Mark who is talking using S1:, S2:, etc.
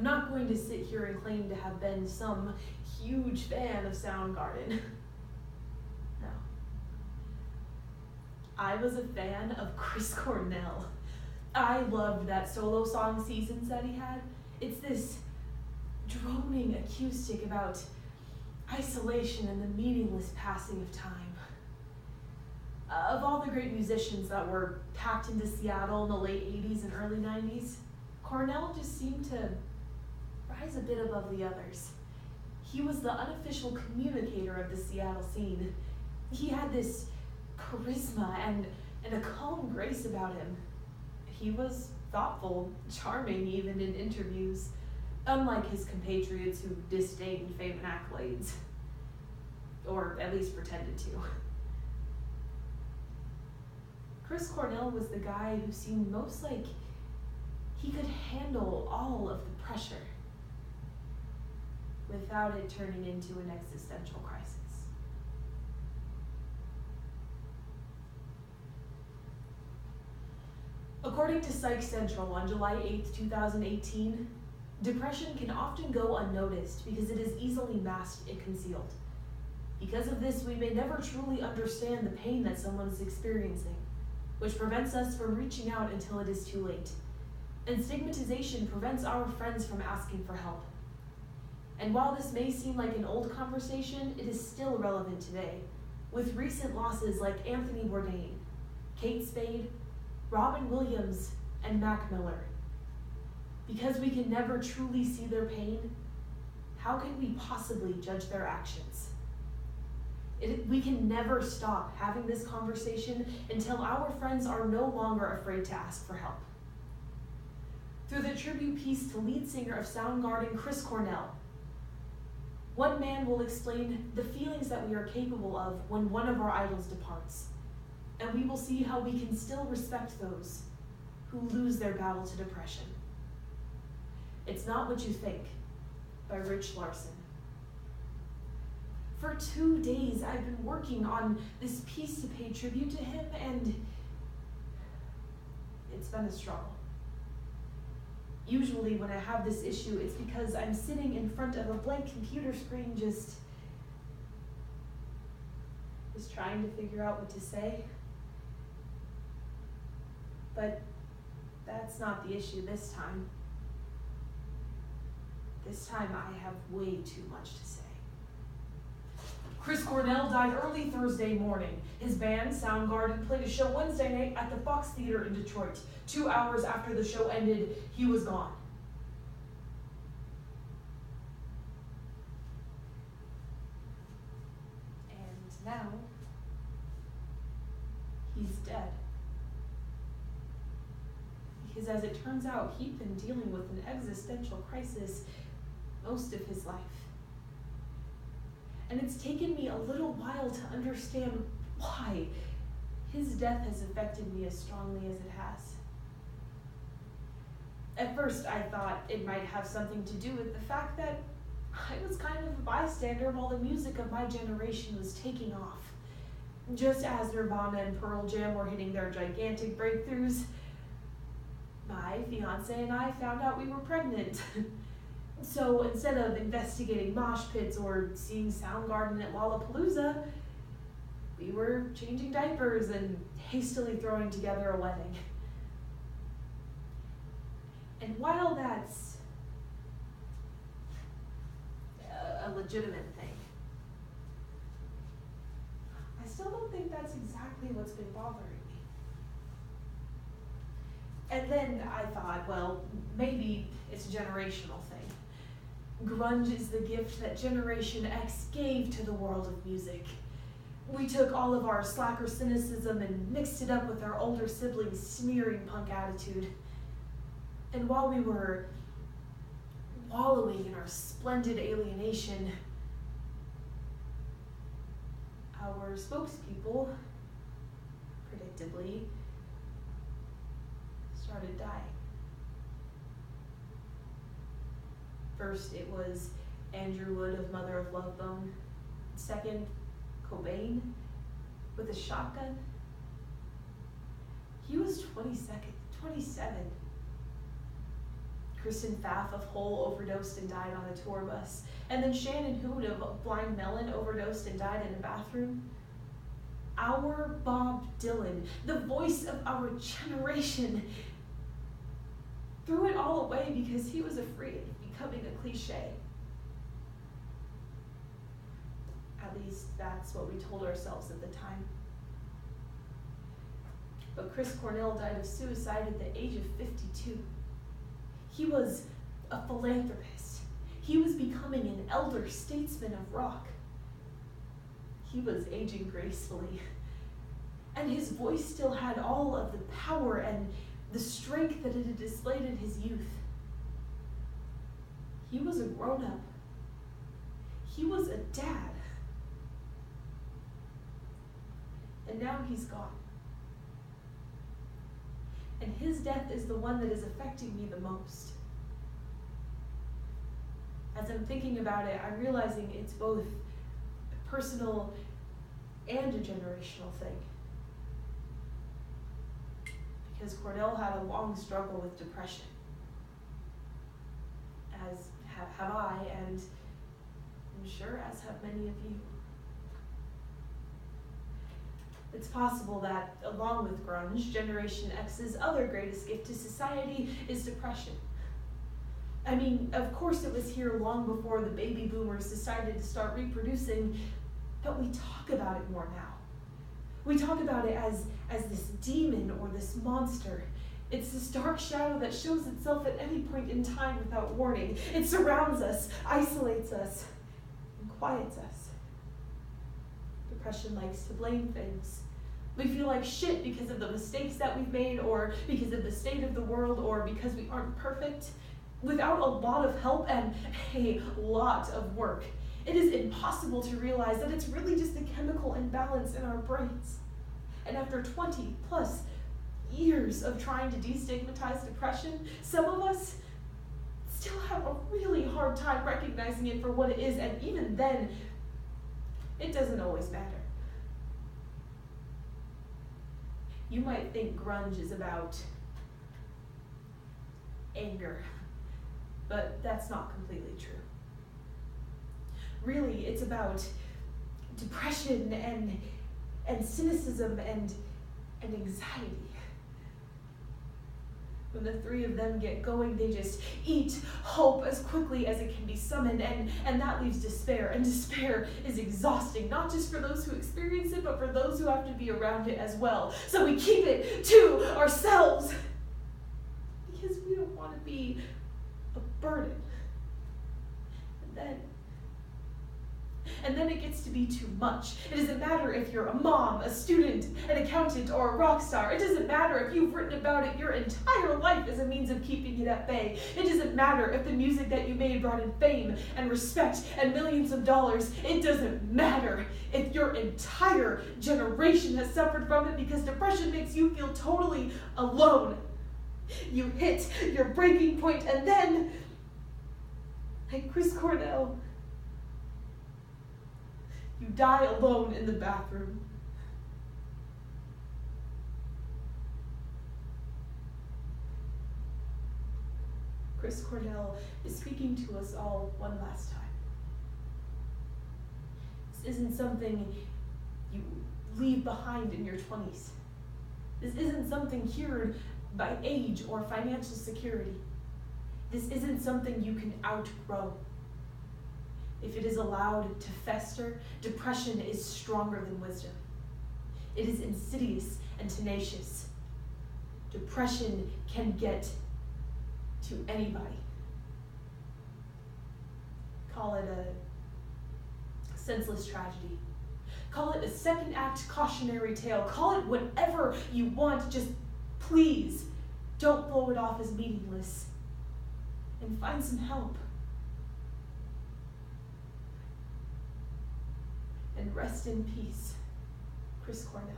S1: not going to sit here and claim to have been some huge fan of Soundgarden. No. I was a fan of Chris Cornell. I loved that solo song Seasons that he had. It's this droning acoustic about isolation and the meaningless passing of time. Of all the great musicians that were packed into Seattle in the late 80s and early 90s, Cornell just seemed to rise a bit above the others. He was the unofficial communicator of the Seattle scene. He had this charisma and a calm grace about him. He was thoughtful, charming even in interviews, unlike his compatriots who disdained fame and accolades, or at least pretended to. Chris Cornell was the guy who seemed most like he could handle all of the pressure without it turning into an existential crisis. According to Psych Central on July 8, 2018, depression can often go unnoticed because it is easily masked and concealed. Because of this, we may never truly understand the pain that someone is experiencing, which prevents us from reaching out until it is too late. And stigmatization prevents our friends from asking for help. And while this may seem like an old conversation, it is still relevant today, with recent losses like Anthony Bourdain, Kate Spade, Robin Williams, and Mac Miller. Because we can never truly see their pain, how can we possibly judge their actions? We can never stop having this conversation until our friends are no longer afraid to ask for help. Through the tribute piece to lead singer of Soundgarden, Chris Cornell, one man will explain the feelings that we are capable of when one of our idols departs, and we will see how we can still respect those who lose their battle to depression. It's Not What You Think by Rich Larson. For 2 days, I've been working on this piece to pay tribute to him, and it's been a struggle. Usually when I have this issue, it's because I'm sitting in front of a blank computer screen just trying to figure out what to say. But that's not the issue this time. This time I have way too much to say. Chris Cornell died early Thursday morning. His band, Soundgarden, played a show Wednesday night at the Fox Theater in Detroit. 2 hours after the show ended, he was gone. And now, he's dead. Because as it turns out, he'd been dealing with an existential crisis most of his life. And it's taken me a little while to understand why his death has affected me as strongly as it has. At first, I thought it might have something to do with the fact that I was kind of a bystander while the music of my generation was taking off. Just as Nirvana and Pearl Jam were hitting their gigantic breakthroughs, my fiance and I found out we were pregnant. So instead of investigating mosh pits or seeing Soundgarden at Lollapalooza, we were changing diapers and hastily throwing together a wedding. And while that's a legitimate thing, I still don't think that's exactly what's been bothering me. And then I thought, well, maybe it's a generational thing. Grunge is the gift that Generation X gave to the world of music. We took all of our slacker cynicism and mixed it up with our older siblings' sneering punk attitude. And while we were wallowing in our splendid alienation, our spokespeople, predictably, started dying. First, it was Andrew Wood of Mother of Love Bone. Second, Cobain with a shotgun. He was 27. Kristen Pfaff of Hole overdosed and died on a tour bus. And then Shannon Hoon of Blind Melon overdosed and died in a bathroom. Our Bob Dylan, the voice of our generation, threw it all away because he was afraid of becoming a cliche. At least that's what we told ourselves at the time. But Chris Cornell died of suicide at the age of 52. He was a philanthropist. He was becoming an elder statesman of rock. He was aging gracefully. And his voice still had all of the power and the strength that it had displayed in his youth. He was a grown-up. He was a dad. And now he's gone. And his death is the one that is affecting me the most. As I'm thinking about it, I'm realizing it's both personal and a generational thing. Because Cornell had a long struggle with depression, as have I, and I'm sure as have many of you. It's possible that, along with grunge, Generation X's other greatest gift to society is depression. I mean, of course it was here long before the baby boomers decided to start reproducing, but we talk about it more now. We talk about it as this demon or this monster. It's this dark shadow that shows itself at any point in time without warning. It surrounds us, isolates us, and quiets us. Depression likes to blame things. We feel like shit because of the mistakes that we've made, or because of the state of the world, or because we aren't perfect. Without a lot of help and a lot of work, it is impossible to realize that it's really just a chemical imbalance in our brains. And after 20 plus years of trying to destigmatize depression, some of us still have a really hard time recognizing it for what it is, and even then, it doesn't always matter. You might think grunge is about anger, but that's not completely true. Really, it's about depression and cynicism and anxiety. When the three of them get going, they just eat hope as quickly as it can be summoned, and that leaves despair. And despair is exhausting, not just for those who experience it, but for those who have to be around it as well. So we keep it to ourselves because we don't want to be a burden. And then it gets to be too much. It doesn't matter if you're a mom, a student, an accountant, or a rock star. It doesn't matter if you've written about it your entire life as a means of keeping it at bay. It doesn't matter if the music that you made brought in fame and respect and millions of dollars. It doesn't matter if your entire generation has suffered from it, because depression makes you feel totally alone. You hit your breaking point, and then, like Chris Cornell, you die alone in the bathroom. Chris Cornell is speaking to us all one last time. This isn't something you leave behind in your 20s. This isn't something cured by age or financial security. This isn't something you can outgrow. If it is allowed to fester, depression is stronger than wisdom. It is insidious and tenacious. Depression can get to anybody. Call it a senseless tragedy. Call it a second act cautionary tale. Call it whatever you want. Just please don't blow it off as meaningless. And find some help. And rest in peace, Chris Cornell.